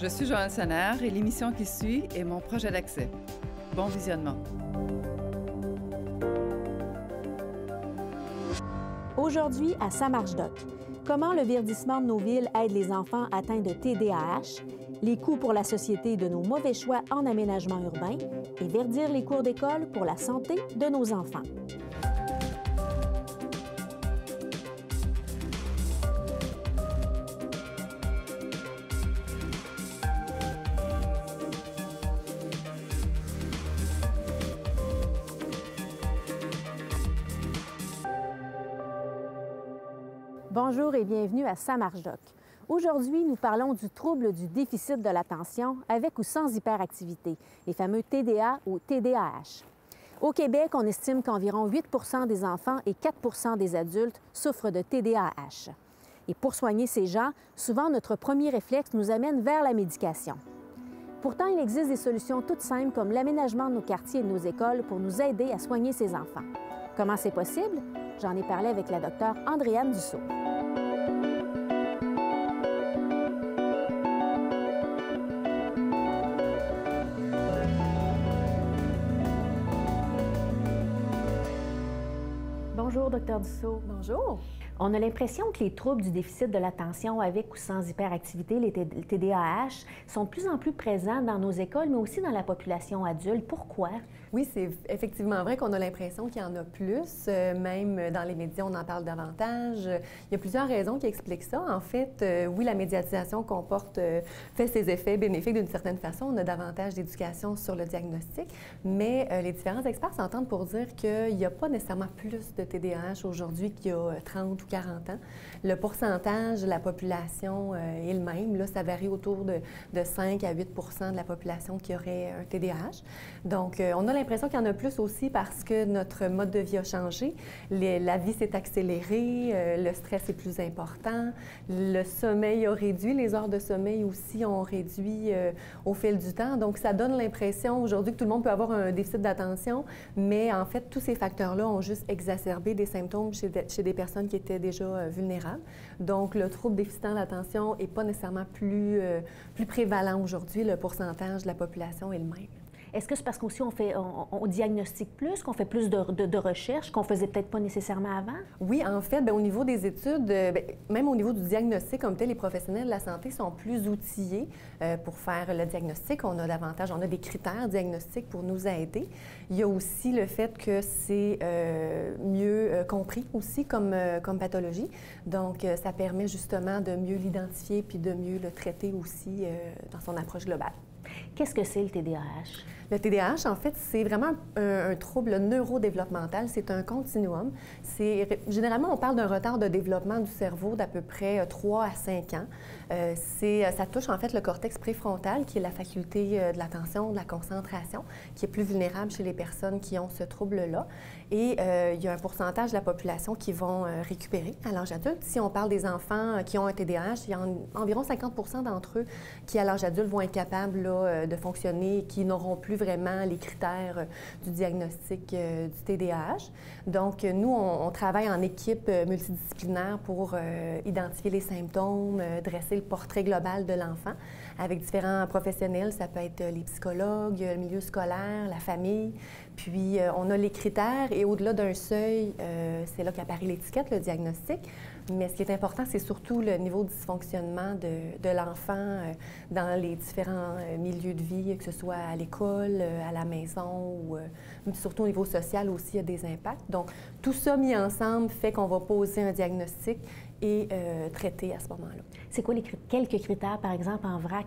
Je suis Joanne Sonnard et l'émission qui suit est mon projet d'accès. Bon visionnement. Aujourd'hui, à Ça marche doc, comment le verdissement de nos villes aide les enfants atteints de TDAH, les coûts pour la société de nos mauvais choix en aménagement urbain et verdir les cours d'école pour la santé de nos enfants. Bonjour et bienvenue à Ça marche doc. Aujourd'hui, nous parlons du trouble du déficit de l'attention avec ou sans hyperactivité, les fameux TDA ou TDAH. Au Québec, on estime qu'environ 8 des enfants et 4 des adultes souffrent de TDAH. Et pour soigner ces gens, souvent notre premier réflexe nous amène vers la médication. Pourtant, il existe des solutions toutes simples comme l'aménagement de nos quartiers et de nos écoles pour nous aider à soigner ces enfants. Comment c'est possible? J'en ai parlé avec la docteure Andréane Dussault. Bonjour, docteur Dussault. Bonjour. On a l'impression que les troubles du déficit de l'attention avec ou sans hyperactivité, les TDAH, sont de plus en plus présents dans nos écoles, mais aussi dans la population adulte. Pourquoi? Oui, c'est effectivement vrai qu'on a l'impression qu'il y en a plus. Même dans les médias, on en parle davantage. Il y a plusieurs raisons qui expliquent ça. En fait, oui, la médiatisation fait ses effets bénéfiques d'une certaine façon. On a davantage d'éducation sur le diagnostic, mais les différents experts s'entendent pour dire qu'il n'y a pas nécessairement plus de TDAH aujourd'hui qu'il y a 30 ou 40 ans. Le pourcentage de la population est le même. Là, ça varie autour de 5 à 8 de la population qui aurait un TDAH. Donc, on a l'impression qu'il y en a plus aussi parce que notre mode de vie a changé. La vie s'est accélérée, le stress est plus important, le sommeil a réduit, les heures de sommeil aussi ont réduit au fil du temps. Donc, ça donne l'impression aujourd'hui que tout le monde peut avoir un déficit d'attention, mais en fait, tous ces facteurs-là ont juste exacerbé des symptômes chez des personnes qui étaient déjà vulnérables. Donc, le trouble déficitant d'attention n'est pas nécessairement plus prévalent aujourd'hui. Le pourcentage de la population est le même. Est-ce que c'est parce qu'aussi on diagnostique plus, qu'on fait plus de recherches, qu'on faisait peut-être pas nécessairement avant? Oui, en fait, au niveau des études, même au niveau du diagnostic comme tel, les professionnels de la santé sont plus outillés pour faire le diagnostic. On a des critères diagnostiques pour nous aider. Il y a aussi le fait que c'est mieux compris aussi comme pathologie. Donc, ça permet justement de mieux l'identifier puis de mieux le traiter aussi dans son approche globale. Qu'est-ce que c'est le TDAH? Le TDAH, en fait, c'est vraiment un trouble neurodéveloppemental. C'est un continuum. Généralement, on parle d'un retard de développement du cerveau d'à peu près 3 à 5 ans. Ça touche en fait le cortex préfrontal, qui est la faculté de l'attention, de la concentration, qui est plus vulnérable chez les personnes qui ont ce trouble-là. Et il y a un pourcentage de la population qui vont récupérer à l'âge adulte. Si on parle des enfants qui ont un TDAH, il y a environ 50 d'entre eux qui, à l'âge adulte, vont être capables là, de fonctionner et qui n'auront plus vraiment les critères du diagnostic du TDAH. Donc, nous, on travaille en équipe multidisciplinaire pour identifier les symptômes, dresser le portrait global de l'enfant avec différents professionnels. Ça peut être les psychologues, le milieu scolaire, la famille. Puis, on a les critères et au-delà d'un seuil, c'est là qu'apparaît l'étiquette, le diagnostic. Mais ce qui est important, c'est surtout le niveau de dysfonctionnement de l'enfant dans les différents milieux de vie, que ce soit à l'école, à la maison ou surtout au niveau social aussi, il y a des impacts. Donc, tout ça mis ensemble fait qu'on va poser un diagnostic et traiter à ce moment-là. C'est quoi quelques critères, par exemple, en vrac?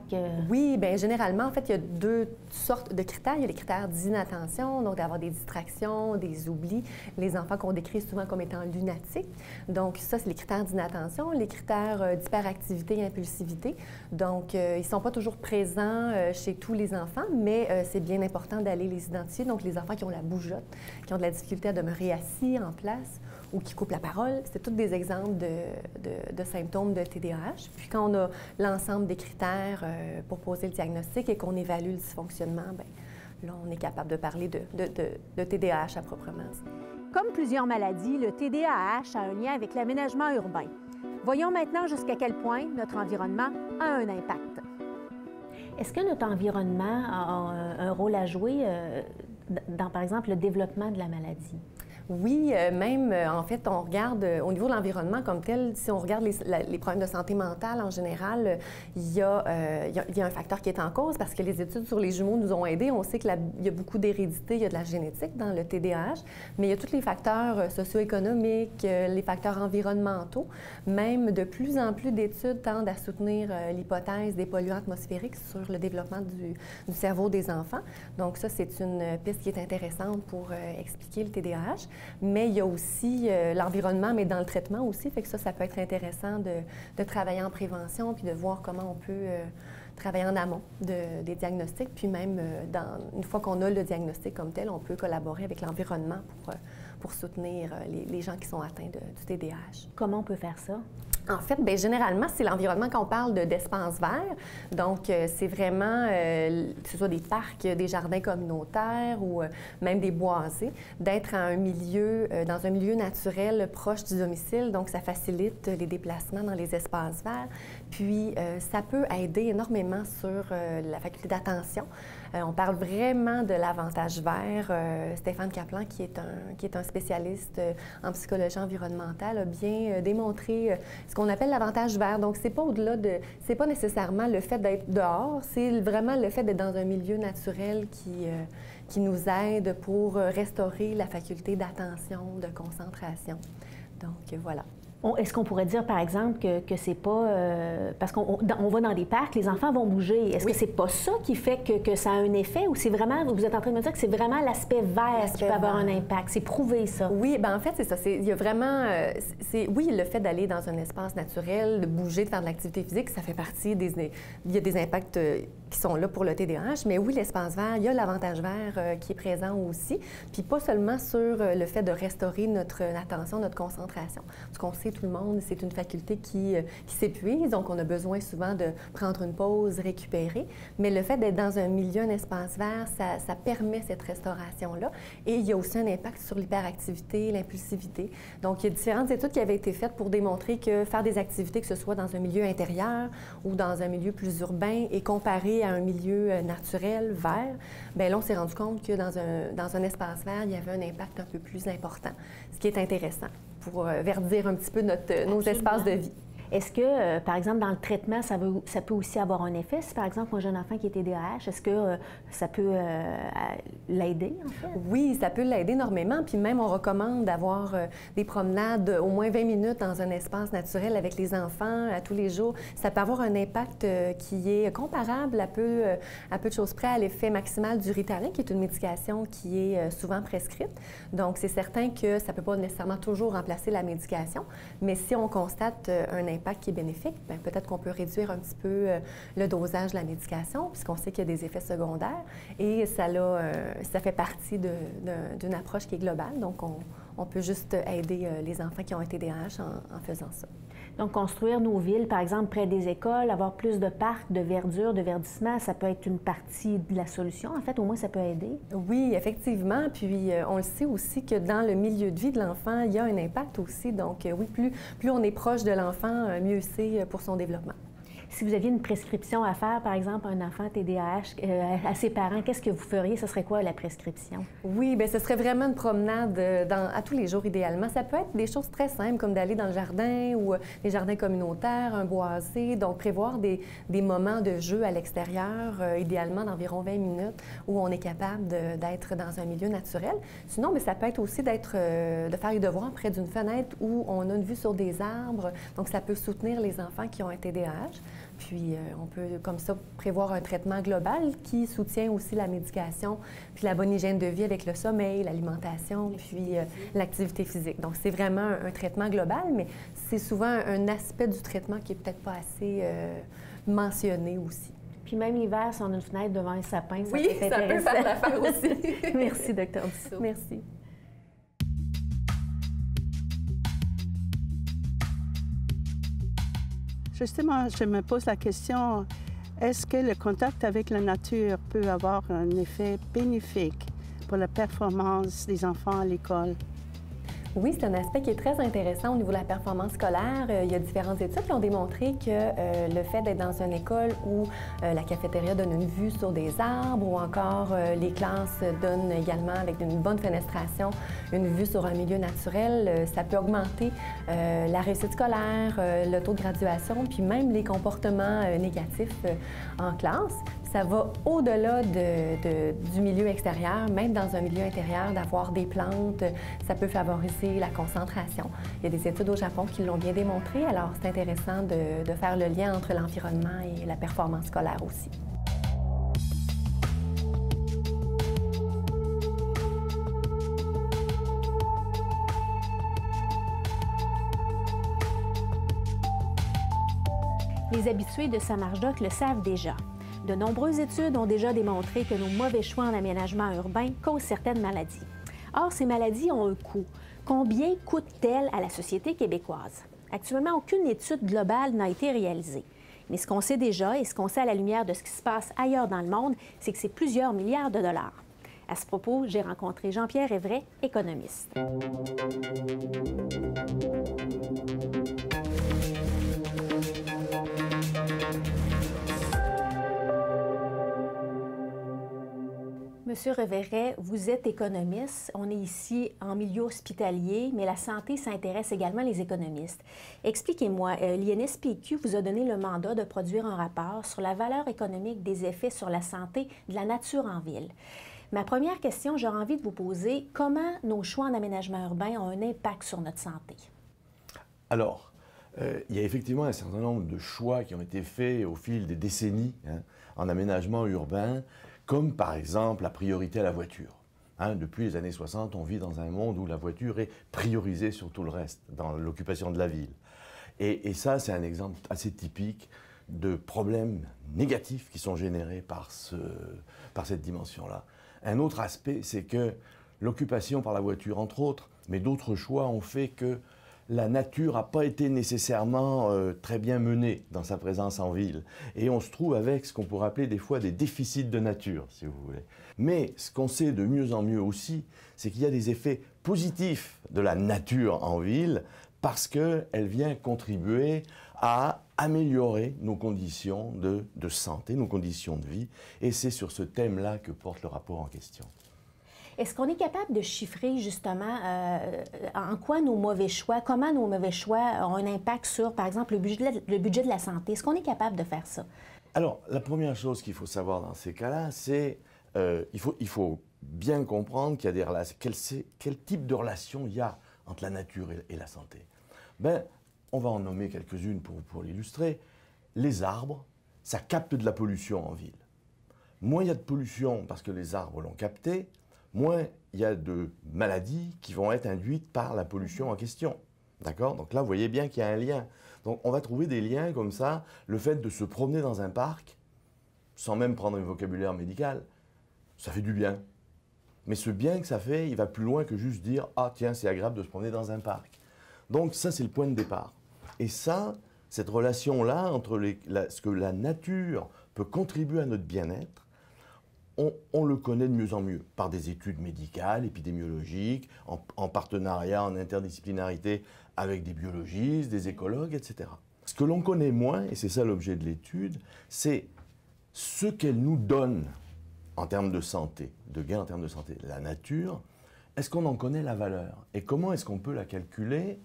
Oui, bien généralement, en fait, il y a deux sortes de critères. Il y a les critères d'inattention, donc d'avoir des distractions, des oublis. Les enfants qu'on décrit souvent comme étant lunatiques. Donc, ça, c'est les critères d'inattention. Les critères d'hyperactivité et impulsivité. Donc, ils ne sont pas toujours présents chez tous les enfants, mais c'est bien important d'aller les identifier. Donc, les enfants qui ont la bougeotte, qui ont de la difficulté à demeurer assis en place ou qui coupent la parole, c'est tous des exemples de symptômes de TDAH. Puis quand on a l'ensemble des critères pour poser le diagnostic et qu'on évalue le dysfonctionnement, bien, là, on est capable de parler de TDAH à proprement dit. Comme plusieurs maladies, le TDAH a un lien avec l'aménagement urbain. Voyons maintenant jusqu'à quel point notre environnement a un impact. Est-ce que notre environnement a un rôle à jouer dans, par exemple, le développement de la maladie? Oui, même, en fait, on regarde au niveau de l'environnement comme tel, si on regarde les problèmes de santé mentale en général, il y a un facteur qui est en cause parce que les études sur les jumeaux nous ont aidés. On sait qu'il y a beaucoup d'hérédité, il y a de la génétique dans le TDAH, mais il y a tous les facteurs socio-économiques, les facteurs environnementaux. Même de plus en plus d'études tendent à soutenir l'hypothèse des polluants atmosphériques sur le développement du cerveau des enfants. Donc ça, c'est une piste qui est intéressante pour expliquer le TDAH. Mais il y a aussi l'environnement, mais dans le traitement aussi, fait que ça peut être intéressant de travailler en prévention puis de voir comment on peut travailler en amont des diagnostics. Puis même, une fois qu'on a le diagnostic comme tel, on peut collaborer avec l'environnement pour soutenir les gens qui sont atteints du TDAH. Comment on peut faire ça? En fait, bien, généralement, c'est l'environnement quand on parle d'espaces verts. Donc, c'est vraiment, que ce soit des parcs, des jardins communautaires ou même des boisés, d'être dans un milieu naturel proche du domicile. Donc, ça facilite les déplacements dans les espaces verts. Puis, ça peut aider énormément sur la faculté d'attention. On parle vraiment de l'avantage vert. Stéphane Kaplan, qui est un spécialiste en psychologie environnementale, a bien démontré ce qu'on appelle l'avantage vert. Donc, c'est pas au-delà c'est pas nécessairement le fait d'être dehors, c'est vraiment le fait d'être dans un milieu naturel qui nous aide pour restaurer la faculté d'attention, de concentration. Donc, voilà. Est-ce qu'on pourrait dire, par exemple, que c'est pas... parce qu'on va dans des parcs, les enfants vont bouger. Est-ce que c'est pas ça qui fait que ça a un effet ou c'est vraiment... Vous êtes en train de me dire que c'est vraiment l'aspect vert qui peut avoir un impact? C'est prouvé, ça? Oui, bien en fait, c'est ça. Il y a vraiment... oui, le fait d'aller dans un espace naturel, de bouger, de faire de l'activité physique, ça fait partie des... Il y a des impacts qui sont là pour le TDAH, mais oui, l'espace vert, il y a l'avantage vert qui est présent aussi. Puis pas seulement sur le fait de restaurer notre attention, notre concentration. Parce qu'on sait tout le monde, c'est une faculté qui s'épuise, donc on a besoin souvent de prendre une pause, récupérer. Mais le fait d'être dans un milieu, un espace vert, ça permet cette restauration-là. Et il y a aussi un impact sur l'hyperactivité, l'impulsivité. Donc, il y a différentes études qui avaient été faites pour démontrer que faire des activités, que ce soit dans un milieu intérieur ou dans un milieu plus urbain et comparé à un milieu naturel, vert, bien là, on s'est rendu compte que dans un espace vert, il y avait un impact un peu plus important, ce qui est intéressant pour verdir un petit peu nos espaces de vie. Est-ce que, par exemple, dans le traitement, ça peut aussi avoir un effet? Si, par exemple, un jeune enfant qui est TDAH, est-ce que ça peut l'aider, en fait? Oui, ça peut l'aider énormément. Puis même, on recommande d'avoir des promenades au moins 20 minutes dans un espace naturel avec les enfants à tous les jours. Ça peut avoir un impact qui est comparable à peu de choses près à l'effet maximal du Ritalin, qui est une médication qui est souvent prescrite. Donc, c'est certain que ça ne peut pas nécessairement toujours remplacer la médication, mais si on constate un impact qui est bénéfique, bien, peut-être qu'on peut réduire un petit peu le dosage de la médication, puisqu'on sait qu'il y a des effets secondaires. Et ça fait partie d'une approche qui est globale. Donc, on peut juste aider les enfants qui ont un TDAH en faisant ça. Donc, construire nos villes, par exemple, près des écoles, avoir plus de parcs, de verdure, de verdissement, ça peut être une partie de la solution. En fait, au moins, ça peut aider. Oui, effectivement. Puis, on le sait aussi que dans le milieu de vie de l'enfant, il y a un impact aussi. Donc, oui, plus on est proche de l'enfant, mieux c'est pour son développement. Si vous aviez une prescription à faire, par exemple, un enfant TDAH à ses parents, qu'est-ce que vous feriez? Ce serait quoi la prescription? Oui, bien, ce serait vraiment une promenade à tous les jours, idéalement. Ça peut être des choses très simples, comme d'aller dans le jardin ou les jardins communautaires, un boisé. Donc, prévoir des moments de jeu à l'extérieur, idéalement d'environ 20 minutes, où on est capable d'être dans un milieu naturel. Sinon, bien, ça peut être aussi de faire les devoirs près d'une fenêtre où on a une vue sur des arbres. Donc, ça peut soutenir les enfants qui ont un TDAH. Puis, on peut comme ça prévoir un traitement global qui soutient aussi la médication, puis la bonne hygiène de vie avec le sommeil, l'alimentation, puis l'activité physique. Donc, c'est vraiment un traitement global, mais c'est souvent un aspect du traitement qui n'est peut-être pas assez mentionné aussi. Puis même l'hiver, si on a une fenêtre devant un sapin, ça peut être intéressant. Oui, ça peut faire l'affaire aussi. Merci, Dr. Dussault. Merci. Justement, je me pose la question, est-ce que le contact avec la nature peut avoir un effet bénéfique pour la performance des enfants à l'école? Oui, c'est un aspect qui est très intéressant au niveau de la performance scolaire. Il y a différentes études qui ont démontré que le fait d'être dans une école où la cafétéria donne une vue sur des arbres ou encore les classes donnent également, avec une bonne fenestration, une vue sur un milieu naturel, ça peut augmenter la réussite scolaire, le taux de graduation, puis même les comportements négatifs en classe. Ça va au-delà du milieu extérieur, même dans un milieu intérieur, d'avoir des plantes, ça peut favoriser la concentration. Il y a des études au Japon qui l'ont bien démontré, alors c'est intéressant de faire le lien entre l'environnement et la performance scolaire aussi. Les habitués de Samarge-Doc le savent déjà. De nombreuses études ont déjà démontré que nos mauvais choix en aménagement urbain causent certaines maladies. Or, ces maladies ont un coût. Combien coûtent-elles à la société québécoise? Actuellement, aucune étude globale n'a été réalisée. Mais ce qu'on sait déjà et ce qu'on sait à la lumière de ce qui se passe ailleurs dans le monde, c'est que c'est plusieurs milliards de dollars. À ce propos, j'ai rencontré Jean-Pierre Evray, économiste. Monsieur Reveret, vous êtes économiste. On est ici en milieu hospitalier, mais la santé, ça intéresse également les économistes. Expliquez-moi, l'INSPQ vous a donné le mandat de produire un rapport sur la valeur économique des effets sur la santé de la nature en ville. Ma première question, j'aurais envie de vous poser, comment nos choix en aménagement urbain ont un impact sur notre santé? Alors, il y a effectivement un certain nombre de choix qui ont été faits au fil des décennies en aménagement urbain, comme par exemple la priorité à la voiture. Depuis les années 60, on vit dans un monde où la voiture est priorisée sur tout le reste, dans l'occupation de la ville. Et ça, c'est un exemple assez typique de problèmes négatifs qui sont générés par cette dimension-là. Un autre aspect, c'est que l'occupation par la voiture, entre autres, mais d'autres choix ont fait que la nature n'a pas été nécessairement très bien menée dans sa présence en ville. Et on se trouve avec ce qu'on pourrait appeler des fois des déficits de nature, si vous voulez. Mais ce qu'on sait de mieux en mieux aussi, c'est qu'il y a des effets positifs de la nature en ville parce qu'elle vient contribuer à améliorer nos conditions de santé, nos conditions de vie. Et c'est sur ce thème-là que porte le rapport en question. Est-ce qu'on est capable de chiffrer justement en quoi nos mauvais choix, comment nos mauvais choix ont un impact sur, par exemple, le budget de la santé? Est-ce qu'on est capable de faire ça? Alors, la première chose qu'il faut savoir dans ces cas-là, c'est il faut bien comprendre qu'il y a des relations. Quel type de relation il y a entre la nature et la santé? Ben, on va en nommer quelques-unes pour l'illustrer. Les arbres, ça capte de la pollution en ville. Moins il y a de pollution parce que les arbres l'ont capté, moins il y a de maladies qui vont être induites par la pollution en question. D'accord? Donc là, vous voyez bien qu'il y a un lien. Donc on va trouver des liens comme ça. Le fait de se promener dans un parc, sans même prendre un vocabulaire médical, ça fait du bien. Mais ce bien que ça fait, il va plus loin que juste dire « Ah tiens, c'est agréable de se promener dans un parc ». Donc ça, c'est le point de départ. Et ça, cette relation-là entre ce que la nature peut contribuer à notre bien-être, on le connaît de mieux en mieux par des études médicales, épidémiologiques, en partenariat, en interdisciplinarité avec des biologistes, des écologues, etc. Ce que l'on connaît moins, et c'est ça l'objet de l'étude, c'est ce qu'elle nous donne en termes de santé, de gains en termes de santé. La nature, est-ce qu'on en connaît la valeur? Et comment est-ce qu'on peut la calculer,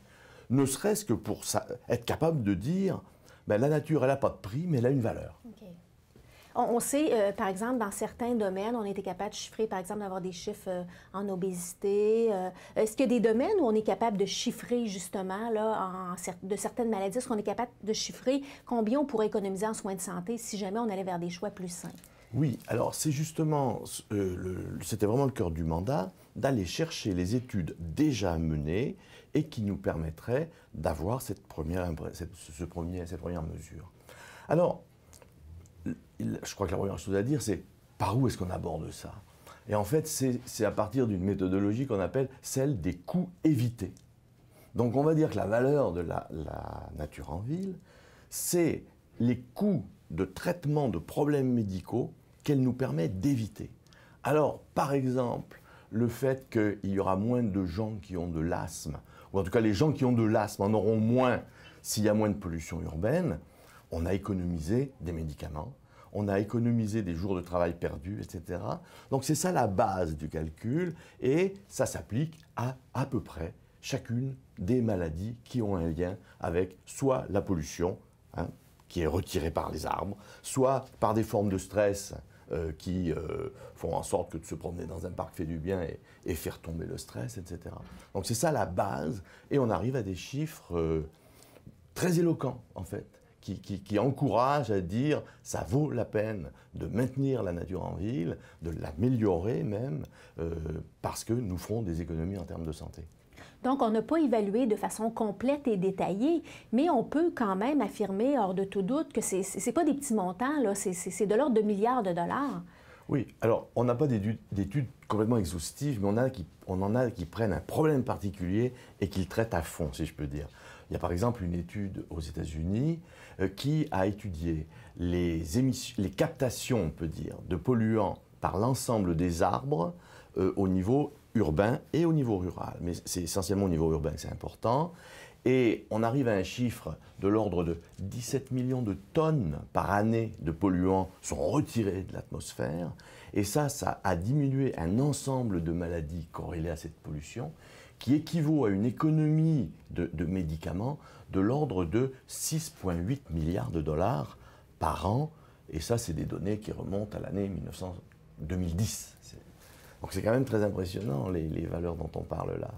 ne serait-ce que pour être capable de dire, ben, la nature, elle n'a pas de prix, mais elle a une valeur. Okay. On sait, par exemple, dans certains domaines, on a été capable de chiffrer, par exemple, d'avoir des chiffres en obésité. Est-ce qu'il y a des domaines où on est capable de chiffrer, justement, là, de certaines maladies, est-ce qu'on est capable de chiffrer combien on pourrait économiser en soins de santé si jamais on allait vers des choix plus sains? Oui, alors c'est justement, c'était vraiment le cœur du mandat, d'aller chercher les études déjà menées et qui nous permettraient d'avoir cette première mesure. Alors, je crois que la première chose à dire, c'est par où est-ce qu'on aborde ça? Et en fait, c'est à partir d'une méthodologie qu'on appelle celle des coûts évités. Donc on va dire que la valeur de la nature en ville, c'est les coûts de traitement de problèmes médicaux qu'elle nous permet d'éviter. Alors, par exemple, le fait qu'il y aura moins de gens qui ont de l'asthme, ou en tout cas les gens qui ont de l'asthme en auront moins s'il y a moins de pollution urbaine, on a économisé des médicaments, on a économisé des jours de travail perdus, etc. Donc c'est ça la base du calcul, et ça s'applique à peu près chacune des maladies qui ont un lien avec soit la pollution, hein, qui est retirée par les arbres, soit par des formes de stress qui font en sorte que de se promener dans un parc fait du bien et faire tomber le stress, etc. Donc c'est ça la base, et on arrive à des chiffres très éloquents, en fait, qui encouragent à dire ça vaut la peine de maintenir la nature en ville, de l'améliorer même, parce que nous ferons des économies en termes de santé. Donc, on n'a pas évalué de façon complète et détaillée, mais on peut quand même affirmer, hors de tout doute, que ce n'est pas des petits montants, là, c'est de l'ordre de milliards de dollars. Oui, alors on n'a pas d'études complètement exhaustives, mais on en a qui prennent un problème particulier et qui le traitent à fond, si je peux dire. Il y a par exemple une étude aux États-Unis qui a étudié les captations, on peut dire, de polluants par l'ensemble des arbres au niveau urbain et au niveau rural. Mais c'est essentiellement au niveau urbain que c'est important. Et on arrive à un chiffre de l'ordre de 17 millions de tonnes par année de polluants sont retirés de l'atmosphère. Et ça a diminué un ensemble de maladies corrélées à cette pollution qui équivaut à une économie de médicaments de l'ordre de 6,8 milliards de dollars par an. Et ça, c'est des données qui remontent à l'année 2010. Donc c'est quand même très impressionnant, les valeurs dont on parle là.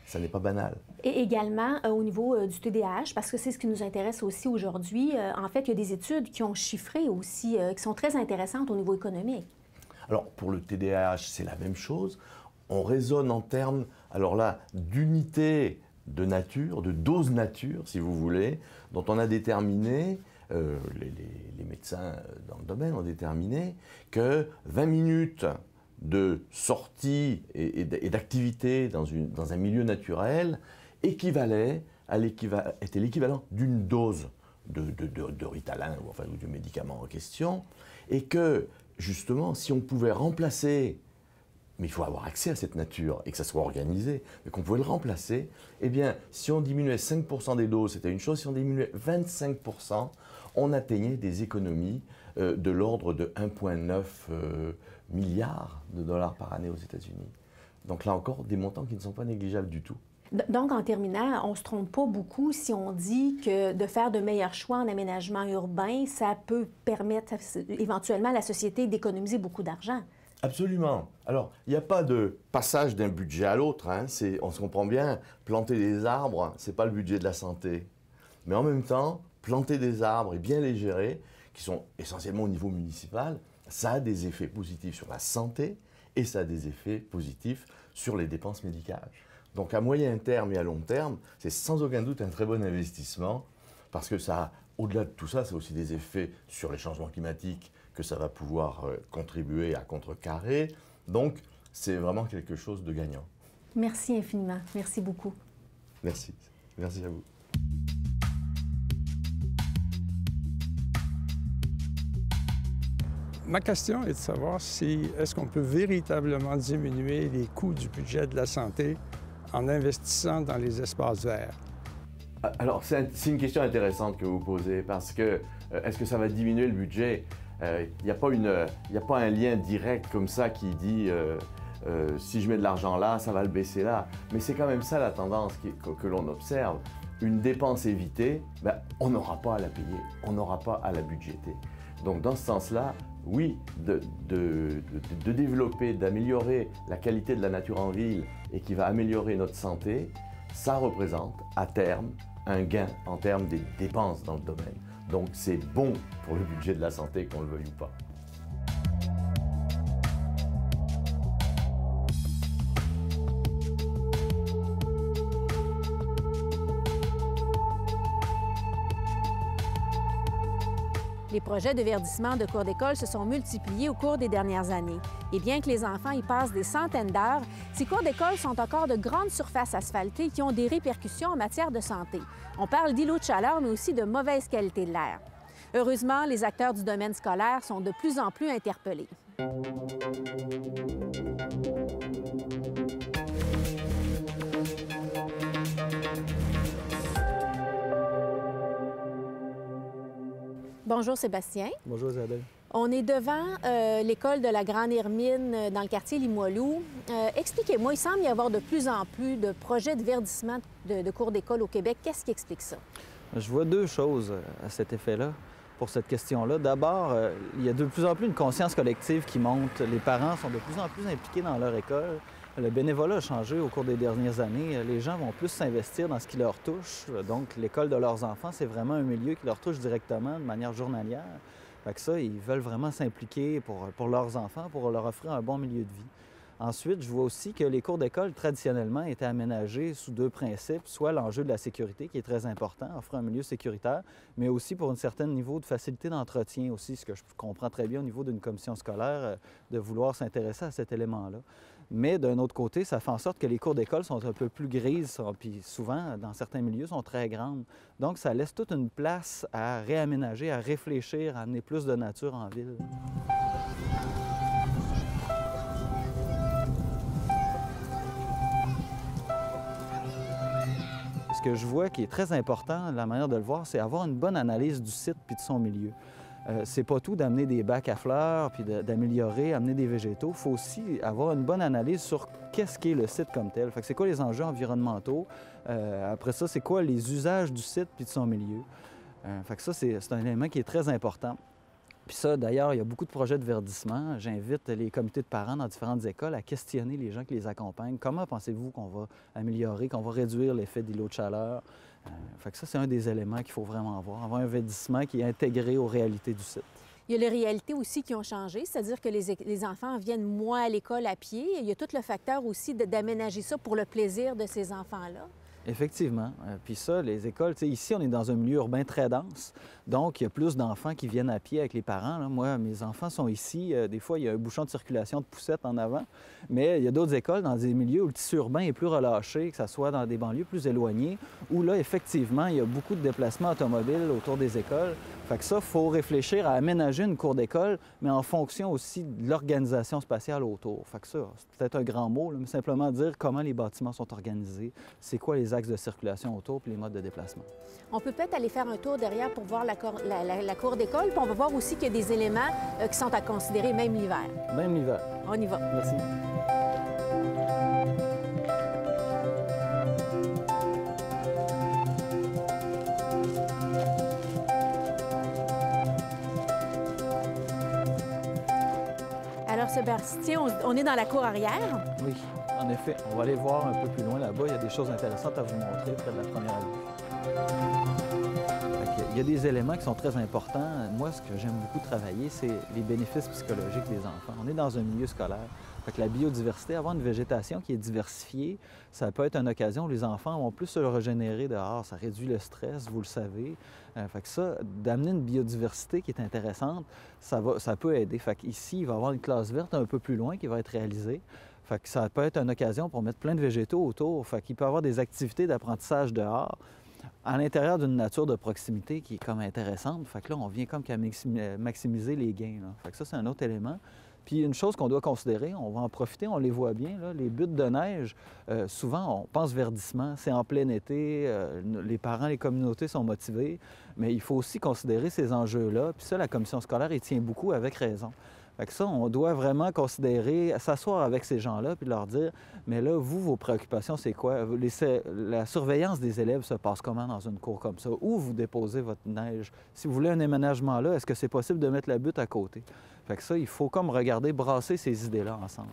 Ça n'est pas banal. Et également au niveau du TDAH, parce que c'est ce qui nous intéresse aussi aujourd'hui. En fait, il y a des études qui ont chiffré aussi, qui sont très intéressantes au niveau économique. Alors, pour le TDAH, c'est la même chose. On raisonne en termes, alors là, d'unités de nature, de doses nature, si vous voulez, dont on a déterminé, les médecins dans le domaine ont déterminé que 20 minutes de sortie et d'activité dans un milieu naturel était l'équivalent d'une dose de Ritalin ou du médicament en question, et que justement, si on pouvait remplacer, mais il faut avoir accès à cette nature et que ça soit organisé, mais qu'on pouvait le remplacer, eh bien, si on diminuait 5% des doses, c'était une chose, si on diminuait 25%, on atteignait des économies de l'ordre de 1,9 milliards de dollars par année aux États-Unis. Donc là encore, des montants qui ne sont pas négligeables du tout. Donc, en terminant, on ne se trompe pas beaucoup si on dit que de faire de meilleurs choix en aménagement urbain, ça peut permettre éventuellement à la société d'économiser beaucoup d'argent. Absolument. Alors, il n'y a pas de passage d'un budget à l'autre. Hein. On se comprend bien, planter des arbres, ce n'est pas le budget de la santé. Mais en même temps, planter des arbres et bien les gérer, qui sont essentiellement au niveau municipal, ça a des effets positifs sur la santé et ça a des effets positifs sur les dépenses médicales. Donc à moyen terme et à long terme, c'est sans aucun doute un très bon investissement parce que ça, au-delà de tout ça, ça a aussi des effets sur les changements climatiques que ça va pouvoir contribuer à contrecarrer. Donc c'est vraiment quelque chose de gagnant. Merci infiniment. Merci beaucoup. Merci. Merci à vous. Ma question est de savoir si est-ce qu'on peut véritablement diminuer les coûts du budget de la santé en investissant dans les espaces verts? Alors, c'est une question intéressante que vous posez parce que est-ce que ça va diminuer le budget? Il n'y a pas un lien direct comme ça qui dit si je mets de l'argent là, ça va le baisser là. Mais c'est quand même ça la tendance que l'on observe. Une dépense évitée, on n'aura pas à la payer, on n'aura pas à la budgéter. Donc dans ce sens-là, oui, de développer, d'améliorer la qualité de la nature en ville et qui va améliorer notre santé, ça représente à terme un gain en termes des dépenses dans le domaine. Donc c'est bon pour le budget de la santé, qu'on le veuille ou pas. Les projets de verdissement de cours d'école se sont multipliés au cours des dernières années. Et bien que les enfants y passent des centaines d'heures, ces cours d'école sont encore de grandes surfaces asphaltées qui ont des répercussions en matière de santé. On parle d'îlots de chaleur, mais aussi de mauvaise qualité de l'air. Heureusement, les acteurs du domaine scolaire sont de plus en plus interpellés. Bonjour Sébastien. Bonjour Isabelle. On est devant l'école de la Grande Hermine dans le quartier Limoilou. Expliquez-moi, il semble y avoir de plus en plus de projets de verdissement de cours d'école au Québec. Qu'est-ce qui explique ça? Je vois deux choses à cet effet-là, pour cette question-là. D'abord, il y a de plus en plus une conscience collective qui monte. Les parents sont de plus en plus impliqués dans leur école. Le bénévolat a changé au cours des dernières années. Les gens vont plus s'investir dans ce qui leur touche. Donc, l'école de leurs enfants, c'est vraiment un milieu qui leur touche directement de manière journalière. Fait que ça, ils veulent vraiment s'impliquer pour leurs enfants, pour leur offrir un bon milieu de vie. Ensuite, je vois aussi que les cours d'école, traditionnellement, étaient aménagés sous deux principes, soit l'enjeu de la sécurité, qui est très important, offrir un milieu sécuritaire, mais aussi pour un certain niveau de facilité d'entretien aussi, ce que je comprends très bien au niveau d'une commission scolaire, de vouloir s'intéresser à cet élément-là. Mais d'un autre côté, ça fait en sorte que les cours d'école sont un peu plus grises, puis souvent, dans certains milieux, sont très grandes. Donc, ça laisse toute une place à réaménager, à réfléchir, à amener plus de nature en ville. Ce que je vois qui est très important, la manière de le voir, c'est avoir une bonne analyse du site puis de son milieu. C'est pas tout d'amener des bacs à fleurs puis d'améliorer, amener des végétaux. Il faut aussi avoir une bonne analyse sur qu'est-ce qu'est le site comme tel. Fait que c'est quoi les enjeux environnementaux? Après ça, c'est quoi les usages du site puis de son milieu? Fait que ça, c'est un élément qui est très important. Puis ça, d'ailleurs, il y a beaucoup de projets de verdissement. J'invite les comités de parents dans différentes écoles à questionner les gens qui les accompagnent. Comment pensez-vous qu'on va améliorer, qu'on va réduire l'effet d'îlot de chaleur? Fait que ça, c'est un des éléments qu'il faut vraiment avoir un verdissement qui est intégré aux réalités du site. Il y a les réalités aussi qui ont changé, c'est-à-dire que les enfants viennent moins à l'école à pied. Il y a tout le facteur aussi d'aménager ça pour le plaisir de ces enfants-là. Effectivement. Puis ça, les écoles, tu sais, ici, on est dans un milieu urbain très dense. Donc, il y a plus d'enfants qui viennent à pied avec les parents. Là. Moi, mes enfants sont ici. Des fois, il y a un bouchon de circulation de poussettes en avant. Mais il y a d'autres écoles dans des milieux où le tissu urbain est plus relâché, que ce soit dans des banlieues plus éloignées, où là, effectivement, il y a beaucoup de déplacements automobiles autour des écoles. Fait que ça, il faut réfléchir à aménager une cour d'école, mais en fonction aussi de l'organisation spatiale autour. Fait que ça, c'est peut-être un grand mot, là, mais simplement dire comment les bâtiments sont organisés, c'est quoi les axes de circulation autour, puis les modes de déplacement. On peut peut-être aller faire un tour derrière pour voir la cour d'école, puis on va voir aussi qu'il y a des éléments qui sont à considérer, même l'hiver. Même l'hiver. On y va. Merci. Alors, Sébastien, on est dans la cour arrière. Oui, en effet. On va aller voir un peu plus loin là-bas. Il y a des choses intéressantes à vous montrer près de la première allée. Il y a des éléments qui sont très importants. Moi, ce que j'aime beaucoup travailler, c'est les bénéfices psychologiques des enfants. On est dans un milieu scolaire. Fait que la biodiversité, avoir une végétation qui est diversifiée, ça peut être une occasion où les enfants vont plus se régénérer dehors. Ça réduit le stress, vous le savez. Fait que ça, d'amener une biodiversité qui est intéressante, ça peut aider. Fait qu'ici, il va y avoir une classe verte un peu plus loin qui va être réalisée. Fait que ça peut être une occasion pour mettre plein de végétaux autour. Fait qu'il peut y avoir des activités d'apprentissage dehors à l'intérieur d'une nature de proximité qui est comme intéressante. Fait que là, on vient comme qu'à maximiser les gains. Là. Fait que ça, c'est un autre élément. Puis une chose qu'on doit considérer, on va en profiter, on les voit bien, là, les buttes de neige, souvent on pense verdissement, c'est en plein été, les parents, les communautés sont motivés, mais il faut aussi considérer ces enjeux-là. Puis ça, la commission scolaire y tient beaucoup avec raison. Fait que ça, on doit vraiment considérer, s'asseoir avec ces gens-là puis leur dire, mais là, vous, vos préoccupations, c'est quoi? La surveillance des élèves se passe comment dans une cour comme ça? Où vous déposez votre neige? Si vous voulez un aménagement là, est-ce que c'est possible de mettre la butte à côté? Fait que ça, il faut comme regarder, brasser ces idées-là ensemble.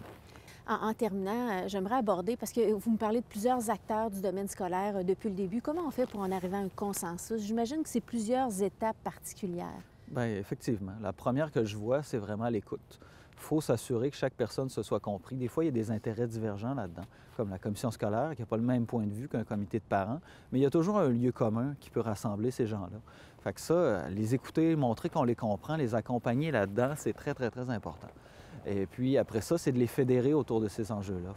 En terminant, j'aimerais aborder, parce que vous me parlez de plusieurs acteurs du domaine scolaire depuis le début. Comment on fait pour en arriver à un consensus? J'imagine que c'est plusieurs étapes particulières. Bien, effectivement. La première que je vois, c'est vraiment l'écoute. Il faut s'assurer que chaque personne se soit compris. Des fois, il y a des intérêts divergents là-dedans, comme la commission scolaire, qui n'a pas le même point de vue qu'un comité de parents, mais il y a toujours un lieu commun qui peut rassembler ces gens-là. Fait que ça, les écouter, montrer qu'on les comprend, les accompagner là-dedans, c'est très, très, très important. Et puis après ça, c'est de les fédérer autour de ces enjeux-là.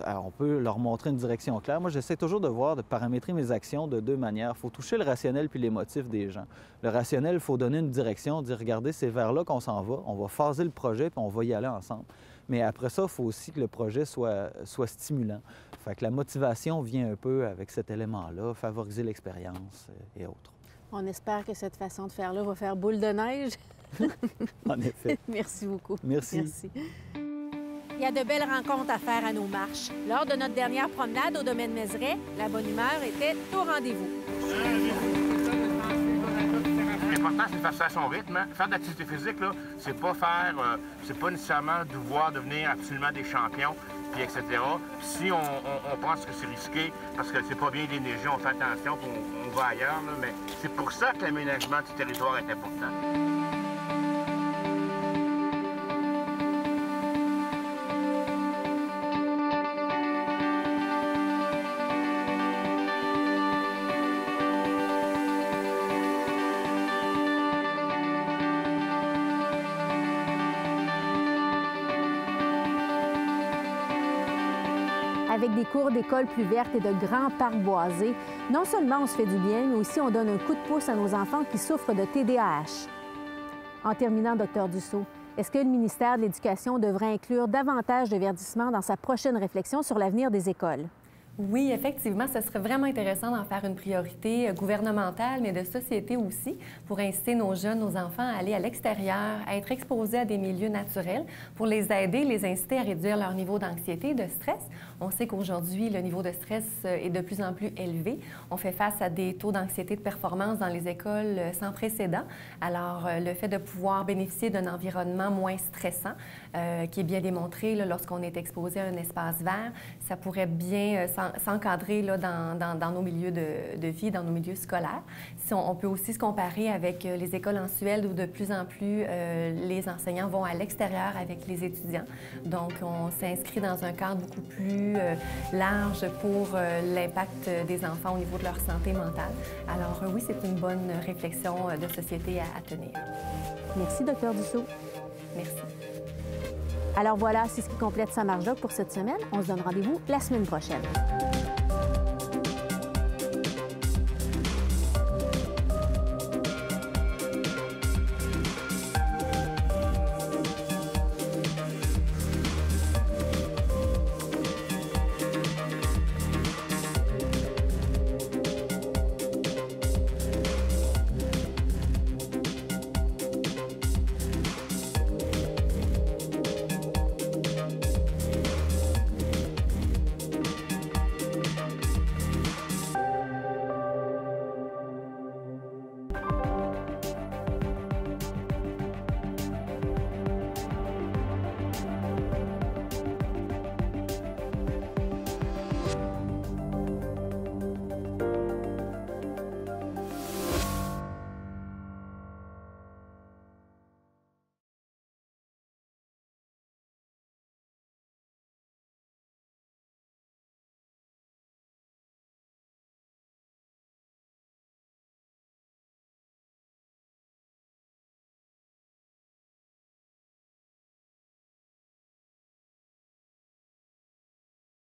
Alors, on peut leur montrer une direction claire. Moi, j'essaie toujours de voir, de paramétrer mes actions de deux manières. Il faut toucher le rationnel puis l'émotif des gens. Le rationnel, il faut donner une direction, dire, regardez, c'est vers là qu'on s'en va. On va phaser le projet puis on va y aller ensemble. Mais après ça, il faut aussi que le projet soit stimulant. Fait que la motivation vient un peu avec cet élément-là, favoriser l'expérience et autres. On espère que cette façon de faire-là va faire boule de neige. En effet. Merci beaucoup. Merci. Merci. Il y a de belles rencontres à faire à nos marches. Lors de notre dernière promenade au domaine Mézeray, la bonne humeur était au rendez-vous. L'important, c'est de faire ça à son rythme. Faire de l'activité physique, là, c'est pas nécessairement devoir devenir absolument des champions, puis etc. Si on pense que c'est risqué, parce que c'est pas bien d'énergie, on fait attention, puis on va ailleurs, là, mais c'est pour ça que l'aménagement du territoire est important. Avec des cours d'école plus vertes et de grands parcs boisés, non seulement on se fait du bien, mais aussi on donne un coup de pouce à nos enfants qui souffrent de TDAH. En terminant, Dr Dussault, est-ce que le ministère de l'Éducation devrait inclure davantage de verdissement dans sa prochaine réflexion sur l'avenir des écoles? Oui, effectivement, ce serait vraiment intéressant d'en faire une priorité gouvernementale, mais de société aussi, pour inciter nos jeunes, nos enfants à aller à l'extérieur, à être exposés à des milieux naturels, pour les aider, les inciter à réduire leur niveau d'anxiété et de stress. On sait qu'aujourd'hui, le niveau de stress est de plus en plus élevé. On fait face à des taux d'anxiété de performance dans les écoles sans précédent. Alors, le fait de pouvoir bénéficier d'un environnement moins stressant, qui est bien démontré lorsqu'on est exposé à un espace vert, ça pourrait bien s'encadrer dans nos milieux de vie, dans nos milieux scolaires. On peut aussi se comparer avec les écoles en Suède où de plus en plus les enseignants vont à l'extérieur avec les étudiants. Donc, on s'inscrit dans un cadre beaucoup plus large pour l'impact des enfants au niveau de leur santé mentale. Alors oui, c'est une bonne réflexion de société à tenir. Merci, Dr Dussault. Merci. Alors voilà, c'est ce qui complète Sa Marge Doc pour cette semaine. On se donne rendez-vous la semaine prochaine.